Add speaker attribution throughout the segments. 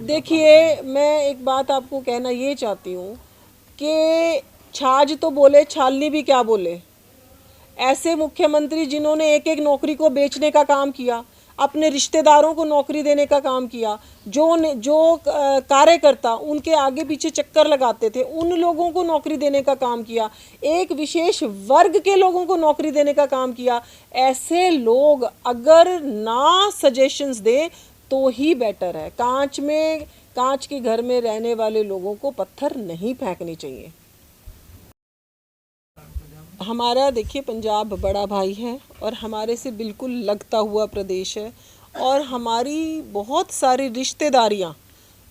Speaker 1: देखिए, मैं एक बात आपको कहना ये चाहती हूँ कि छाछ तो बोले, छालनी भी क्या बोले। ऐसे मुख्यमंत्री जिन्होंने एक एक नौकरी को बेचने का काम किया, अपने रिश्तेदारों को नौकरी देने का काम किया, जो कार्यकर्ता उनके आगे पीछे चक्कर लगाते थे उन लोगों को नौकरी देने का काम किया, एक विशेष वर्ग के लोगों को नौकरी देने का काम किया। ऐसे लोग अगर ना सजेशंस दें तो ही बेटर है। कांच के घर में रहने वाले लोगों को पत्थर नहीं फेंकने चाहिए। हमारा देखिए, पंजाब बड़ा भाई है और हमारे से बिल्कुल लगता हुआ प्रदेश है, और हमारी बहुत सारी रिश्तेदारियां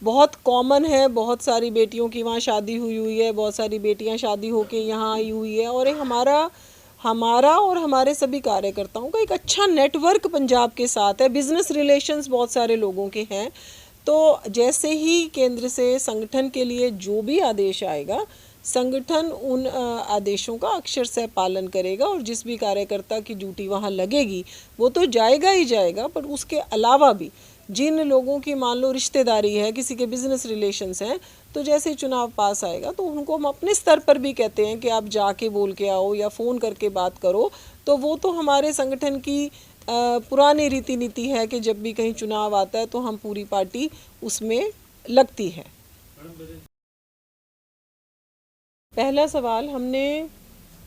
Speaker 1: बहुत कॉमन है। बहुत सारी बेटियों की वहाँ शादी हुई है, बहुत सारी बेटियां शादी होके यहाँ आई हुई है, और हमारा और हमारे सभी कार्यकर्ताओं का एक अच्छा नेटवर्क पंजाब के साथ है। बिजनेस रिलेशंस बहुत सारे लोगों के हैं। तो जैसे ही केंद्र से संगठन के लिए जो भी आदेश आएगा, संगठन उन आदेशों का अक्षरशः पालन करेगा, और जिस भी कार्यकर्ता की ड्यूटी वहाँ लगेगी वो तो जाएगा ही जाएगा। पर उसके अलावा भी जिन लोगों की मान लो रिश्तेदारी है, किसी के बिजनेस रिलेशंस हैं, तो जैसे ही चुनाव पास आएगा तो उनको हम अपने स्तर पर भी कहते हैं कि आप जाके बोल के आओ या फ़ोन करके बात करो। तो वो तो हमारे संगठन की पुरानी रीति नीति है कि जब भी कहीं चुनाव आता है तो हम पूरी पार्टी उसमें लगती है। पहला सवाल, हमने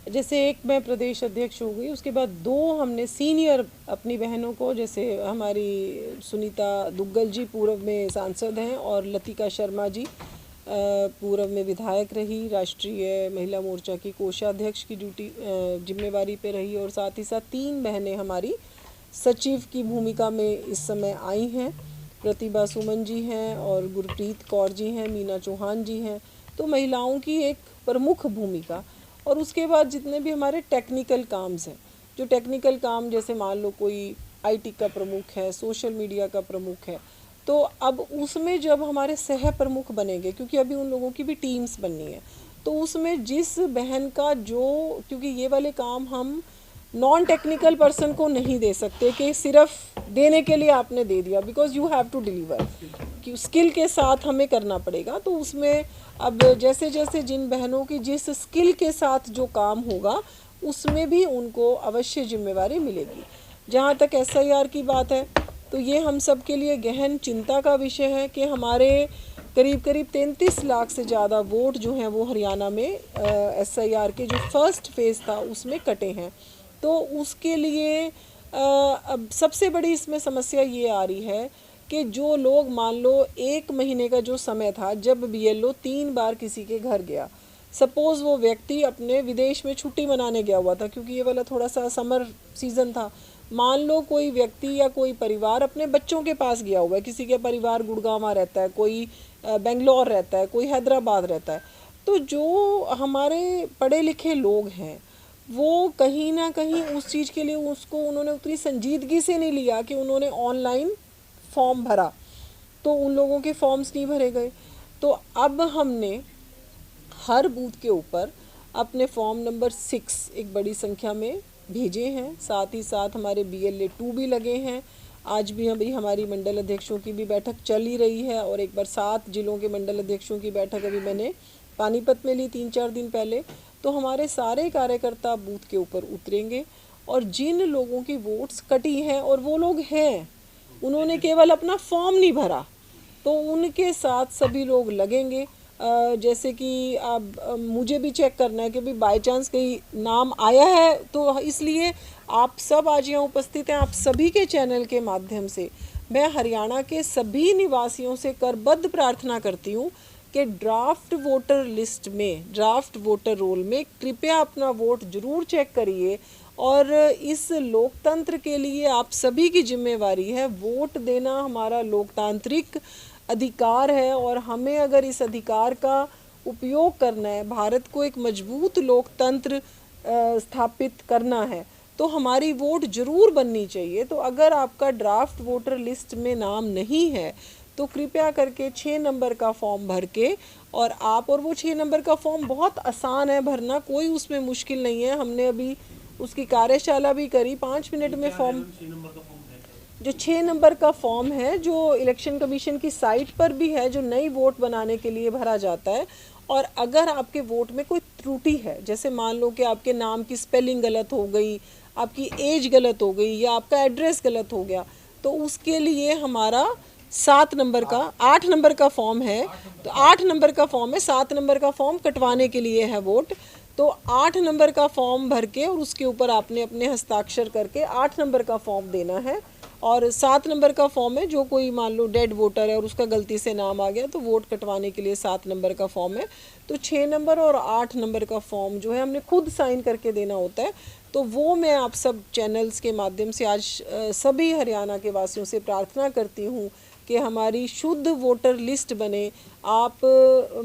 Speaker 1: जैसे एक मैं प्रदेश अध्यक्ष हो गई, उसके बाद 2 हमने सीनियर अपनी बहनों को, जैसे हमारी सुनीता दुग्गल जी पूर्व में सांसद हैं, और लतिका शर्मा जी पूर्व में विधायक रही, राष्ट्रीय महिला मोर्चा की कोषाध्यक्ष की ड्यूटी जिम्मेवारी पे रही, और साथ ही साथ 3 बहनें हमारी सचिव की भूमिका में इस समय आई हैं। प्रतिभा सुमन जी हैं, और गुरप्रीत कौर जी हैं, मीना चौहान जी हैं। तो महिलाओं की एक प्रमुख भूमिका। और उसके बाद जितने भी हमारे टेक्निकल काम्स हैं, जो टेक्निकल काम, जैसे मान लो कोई आईटी का प्रमुख है, सोशल मीडिया का प्रमुख है, तो अब उसमें जब हमारे सह प्रमुख बनेंगे, क्योंकि अभी उन लोगों की भी टीम्स बननी है, तो उसमें जिस बहन का जो, क्योंकि ये वाले काम हम नॉन टेक्निकल पर्सन को नहीं दे सकते कि सिर्फ देने के लिए आपने दे दिया, because you have to deliver, कि स्किल के साथ हमें करना पड़ेगा। तो उसमें अब जैसे जैसे जिन बहनों की जिस स्किल के साथ जो काम होगा, उसमें भी उनको अवश्य जिम्मेवारी मिलेगी। जहाँ तक एसआईआर की बात है, तो ये हम सब के लिए गहन चिंता का विषय है कि हमारे करीब 33 लाख से ज़्यादा वोट जो हैं वो हरियाणा में एसआईआर के जो फर्स्ट फेज़ था उसमें कटे हैं। तो उसके लिए अब सबसे बड़ी इसमें समस्या ये आ रही है कि जो लोग, मान लो 1 महीने का जो समय था जब बीएलओ 3 बार किसी के घर गया, सपोज़ वो व्यक्ति अपने विदेश में छुट्टी मनाने गया हुआ था, क्योंकि ये वाला थोड़ा सा समर सीज़न था। मान लो कोई व्यक्ति या कोई परिवार अपने बच्चों के पास गया हुआ है, किसी के परिवार गुड़गांव रहता है, कोई बेंगलोर रहता है, कोई हैदराबाद रहता है। तो जो हमारे पढ़े लिखे लोग हैं वो कहीं ना कहीं उस चीज़ के लिए उसको उन्होंने उतनी संजीदगी से नहीं लिया कि उन्होंने ऑनलाइन फॉर्म भरा, तो उन लोगों के फॉर्म्स नहीं भरे गए। तो अब हमने हर बूथ के ऊपर अपने फॉर्म नंबर 6 एक बड़ी संख्या में भेजे हैं। साथ ही साथ हमारे BLA 2 भी लगे हैं। आज भी अभी हमारी मंडल अध्यक्षों की भी बैठक चल ही रही है, और एक बार 7 जिलों के मंडल अध्यक्षों की बैठक अभी मैंने पानीपत में ली 3-4 दिन पहले। तो हमारे सारे कार्यकर्ता बूथ के ऊपर उतरेंगे, और जिन लोगों की वोट्स कटी हैं, और वो लोग हैं उन्होंने केवल अपना फॉर्म नहीं भरा, तो उनके साथ सभी लोग लगेंगे। जैसे कि अब मुझे भी चेक करना है कि भाई बाई चांस कहीं नाम आया है, तो इसलिए आप सब आज यहाँ उपस्थित हैं। आप सभी के चैनल के माध्यम से मैं हरियाणा के सभी निवासियों से करबद्ध प्रार्थना करती हूँ कि ड्राफ्ट वोटर लिस्ट में, ड्राफ्ट वोटर रोल में कृपया अपना वोट ज़रूर चेक करिए। और इस लोकतंत्र के लिए आप सभी की जिम्मेवारी है। वोट देना हमारा लोकतांत्रिक अधिकार है, और हमें अगर इस अधिकार का उपयोग करना है, भारत को एक मजबूत लोकतंत्र स्थापित करना है, तो हमारी वोट ज़रूर बननी चाहिए। तो अगर आपका ड्राफ्ट वोटर लिस्ट में नाम नहीं है तो कृपया करके 6 नंबर का फॉर्म भर के, और वो 6 नंबर का फॉर्म बहुत आसान है भरना, कोई उसमें मुश्किल नहीं है। हमने अभी उसकी कार्यशाला भी करी, 5 मिनट में फॉर्म। जो 6 नंबर का फॉर्म है, जो इलेक्शन कमीशन की साइट पर भी है, जो नई वोट बनाने के लिए भरा जाता है। और अगर आपके वोट में कोई त्रुटि है, जैसे मान लो कि आपके नाम की स्पेलिंग गलत हो गई, आपकी एज गलत हो गई, या आपका एड्रेस गलत हो गया, तो उसके लिए हमारा 7 नंबर का 8 नंबर का फॉर्म है। तो 8 नंबर का फॉर्म है, 7 नंबर का फॉर्म कटवाने के लिए है वोट। तो 8 नंबर का फॉर्म भर के और उसके ऊपर आपने अपने हस्ताक्षर करके 8 नंबर का फॉर्म देना है। और 7 नंबर का फॉर्म है, जो कोई मान लो डेड वोटर है और उसका गलती से नाम आ गया, तो वोट कटवाने के लिए 7 नंबर का फॉर्म है। तो 6 नंबर और 8 नंबर का फॉर्म जो है हमने खुद साइन करके देना होता है। तो वो मैं आप सब चैनल्स के माध्यम से आज सभी हरियाणा के वासियों से प्रार्थना करती हूँ कि हमारी शुद्ध वोटर लिस्ट बने। आप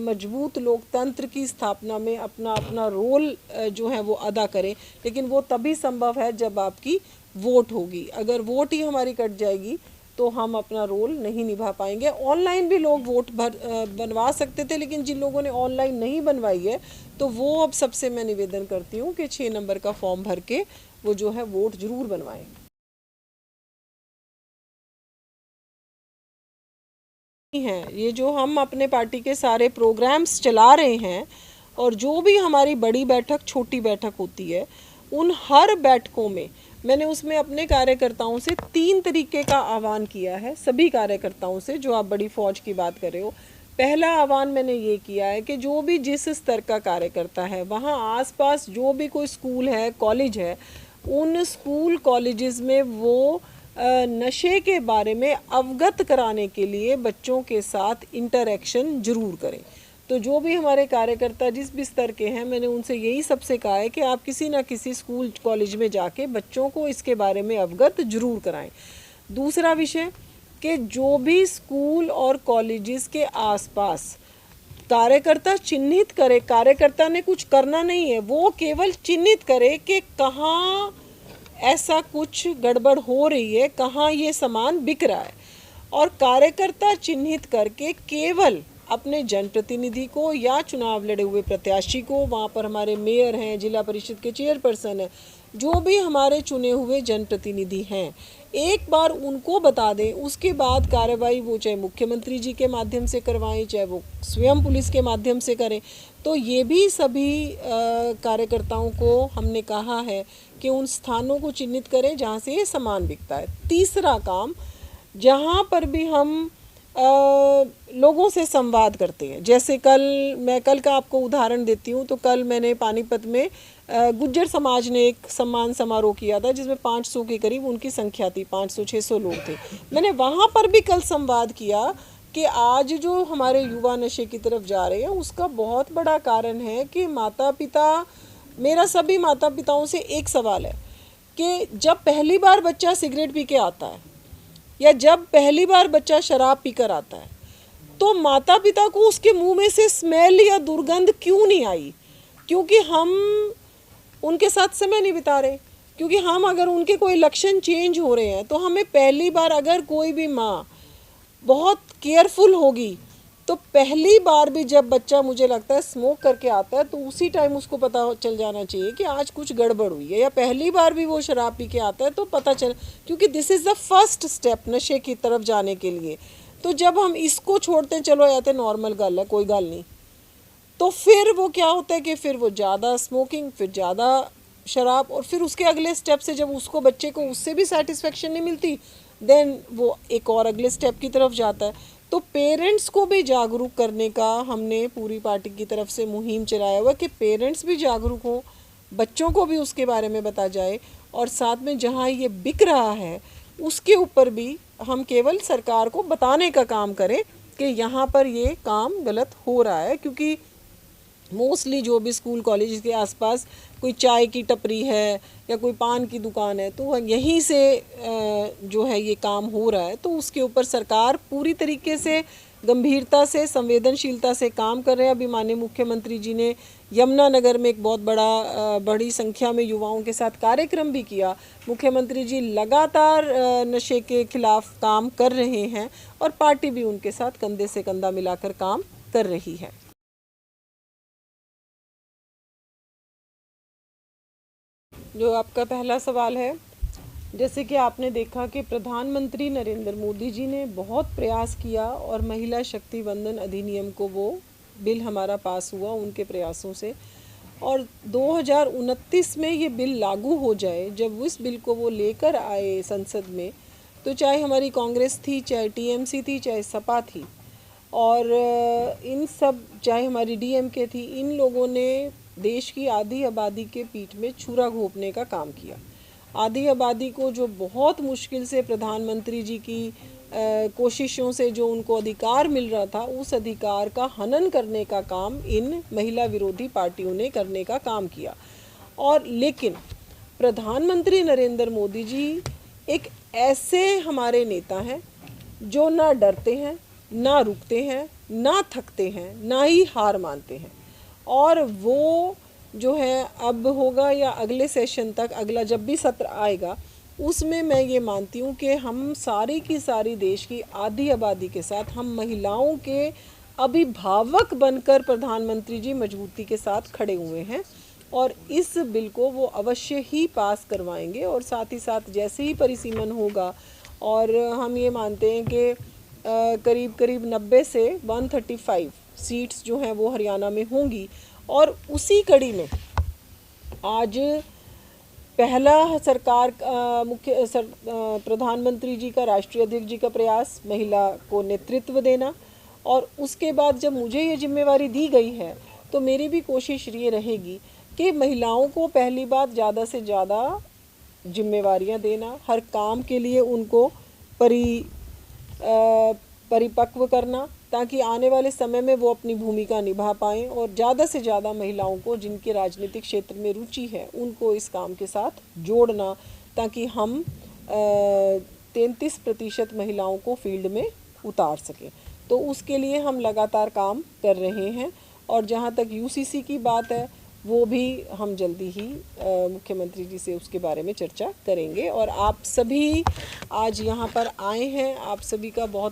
Speaker 1: मजबूत लोकतंत्र की स्थापना में अपना अपना रोल जो है वो अदा करें, लेकिन वो तभी संभव है जब आपकी वोट होगी। अगर वोट ही हमारी कट जाएगी तो हम अपना रोल नहीं निभा पाएंगे। ऑनलाइन भी लोग वोट बनवा सकते थे, लेकिन जिन लोगों ने ऑनलाइन नहीं बनवाई है, तो वो अब सबसे मैं निवेदन करती हूँ कि 6 नंबर का फॉर्म भर के वो जो है वोट जरूर बनवाएं। हैं ये जो हम अपने पार्टी के सारे प्रोग्राम्स चला रहे हैं, और जो भी हमारी बड़ी बैठक छोटी बैठक होती है, उन हर बैठकों में मैंने उसमें अपने कार्यकर्ताओं से 3 तरीके का आह्वान किया है। सभी कार्यकर्ताओं से, जो आप बड़ी फौज की बात कर रहे हो, पहला आह्वान मैंने ये किया है कि जो भी जिस स्तर का कार्यकर्ता है, वहाँ आसपास जो भी कोई स्कूल है, कॉलेज है, उन स्कूल कॉलेजेस में वो नशे के बारे में अवगत कराने के लिए बच्चों के साथ इंटरेक्शन जरूर करें। तो जो भी हमारे कार्यकर्ता जिस भी स्तर के हैं, मैंने उनसे यही सबसे कहा है कि आप किसी ना किसी स्कूल कॉलेज में जाके बच्चों को इसके बारे में अवगत जरूर कराएं। दूसरा विषय कि जो भी स्कूल और कॉलेजेस के आसपास कार्यकर्ता चिन्हित करे, कार्यकर्ता ने कुछ करना नहीं है, वो केवल चिन्हित करे कि कहाँ ऐसा कुछ गड़बड़ हो रही है, कहाँ ये सामान बिक रहा है, और कार्यकर्ता चिन्हित करके केवल अपने जनप्रतिनिधि को या चुनाव लड़े हुए प्रत्याशी को, वहाँ पर हमारे मेयर हैं, जिला परिषद के चेयरपर्सन हैं, जो भी हमारे चुने हुए जनप्रतिनिधि हैं, एक बार उनको बता दें। उसके बाद कार्रवाई वो चाहे मुख्यमंत्री जी के माध्यम से करवाएं, चाहे वो स्वयं पुलिस के माध्यम से करें। तो ये भी सभी कार्यकर्ताओं को हमने कहा है कि उन स्थानों को चिन्हित करें जहाँ से ये सामान बिकता है। तीसरा काम, जहाँ पर भी हम लोगों से संवाद करते हैं, जैसे मैं कल का आपको उदाहरण देती हूँ। तो कल मैंने पानीपत में गुज्जर समाज ने एक सम्मान समारोह किया था, जिसमें 500 के करीब उनकी संख्या थी, 500-600 लोग थे। मैंने वहाँ पर भी कल संवाद किया कि आज जो हमारे युवा नशे की तरफ जा रहे हैं, उसका बहुत बड़ा कारण है कि माता पिता, मेरा सभी माता पिताओं से एक सवाल है कि जब पहली बार बच्चा सिगरेट पी के आता है या जब पहली बार बच्चा शराब पीकर आता है, तो माता पिता को उसके मुंह में से स्मेल या दुर्गंध क्यों नहीं आई? क्योंकि हम उनके साथ समय नहीं बिता रहे। क्योंकि हम अगर उनके कोई लक्षण चेंज हो रहे हैं, तो हमें पहली बार, अगर कोई भी माँ बहुत केयरफुल होगी, तो पहली बार भी जब बच्चा, मुझे लगता है, स्मोक करके आता है, तो उसी टाइम उसको पता चल जाना चाहिए कि आज कुछ गड़बड़ हुई है। या पहली बार भी वो शराब पी के आता है तो पता चल, क्योंकि this is the first step नशे की तरफ जाने के लिए। तो जब हम इसको छोड़ते हैं, चलो याते नॉर्मल गल है, कोई गल नहीं, तो फिर वो क्या होता है कि फिर वो ज़्यादा स्मोकिंग, फिर ज़्यादा शराब, और फिर उसके अगले स्टेप से जब उसको, बच्चे को उससे भी सेटिस्फेक्शन नहीं मिलती, देन वो एक और अगले स्टेप की तरफ जाता है। तो पेरेंट्स को भी जागरूक करने का हमने पूरी पार्टी की तरफ से मुहिम चलाया हुआ कि पेरेंट्स भी जागरूक हों, बच्चों को भी उसके बारे में बता जाए, और साथ में जहाँ ये बिक रहा है उसके ऊपर भी हम केवल सरकार को बताने का काम करें कि यहाँ पर ये काम गलत हो रहा है। क्योंकि मोस्टली जो भी स्कूल कॉलेज के आसपास कोई चाय की टपरी है या कोई पान की दुकान है, तो यहीं से जो है ये काम हो रहा है। तो उसके ऊपर सरकार पूरी तरीके से गंभीरता से, संवेदनशीलता से काम कर रहे हैं। अभी माननीय मुख्यमंत्री जी ने यमुनानगर में एक बहुत बड़ी संख्या में युवाओं के साथ कार्यक्रम भी किया। मुख्यमंत्री जी लगातार नशे के खिलाफ काम कर रहे हैं, और पार्टी भी उनके साथ कंधे से कंधा मिलाकर काम कर रही है। जो आपका पहला सवाल है जैसे कि आपने देखा कि प्रधानमंत्री नरेंद्र मोदी जी ने बहुत प्रयास किया और महिला शक्ति वंदन अधिनियम को वो बिल हमारा पास हुआ उनके प्रयासों से, और 2029 में ये बिल लागू हो जाए। जब इस बिल को वो लेकर आए संसद में, तो चाहे हमारी कांग्रेस थी, चाहे टीएमसी थी, चाहे सपा थी, और इन सब, चाहे हमारी डीएमके थी, इन लोगों ने देश की आधी आबादी के पीठ में छुरा घोंपने का काम किया। आधी आबादी को जो बहुत मुश्किल से प्रधानमंत्री जी की कोशिशों से जो उनको अधिकार मिल रहा था, उस अधिकार का हनन करने का काम इन महिला विरोधी पार्टियों ने करने का काम किया। और लेकिन प्रधानमंत्री नरेंद्र मोदी जी एक ऐसे हमारे नेता हैं जो ना डरते हैं, ना रुकते हैं, ना थकते हैं, ना ही हार मानते हैं। और वो जो है अब होगा या अगले सेशन तक, अगला जब भी सत्र आएगा, उसमें मैं ये मानती हूँ कि हम सारी की सारी देश की आधी आबादी के साथ, हम महिलाओं के अभिभावक बनकर प्रधानमंत्री जी मजबूती के साथ खड़े हुए हैं और इस बिल को वो अवश्य ही पास करवाएंगे। और साथ ही साथ जैसे ही परिसीमन होगा, और हम ये मानते हैं कि करीब करीब 90 से 135 सीट्स जो हैं वो हरियाणा में होंगी। और उसी कड़ी में आज पहला सरकार प्रधानमंत्री जी का, राष्ट्रीय अध्यक्ष जी का प्रयास महिला को नेतृत्व देना, और उसके बाद जब मुझे ये जिम्मेवारी दी गई है तो मेरी भी कोशिश ये रहेगी कि महिलाओं को पहली बात ज़्यादा से ज़्यादा जिम्मेवारियां देना, हर काम के लिए उनको परिपक्व करना, ताकि आने वाले समय में वो अपनी भूमिका निभा पाएँ, और ज़्यादा से ज़्यादा महिलाओं को जिनके राजनीतिक क्षेत्र में रुचि है उनको इस काम के साथ जोड़ना, ताकि हम 33% महिलाओं को फील्ड में उतार सकें। तो उसके लिए हम लगातार काम कर रहे हैं। और जहाँ तक यूसीसी की बात है, वो भी हम जल्दी ही मुख्यमंत्री जी से उसके बारे में चर्चा करेंगे। और आप सभी आज यहाँ पर आए हैं, आप सभी का बहुत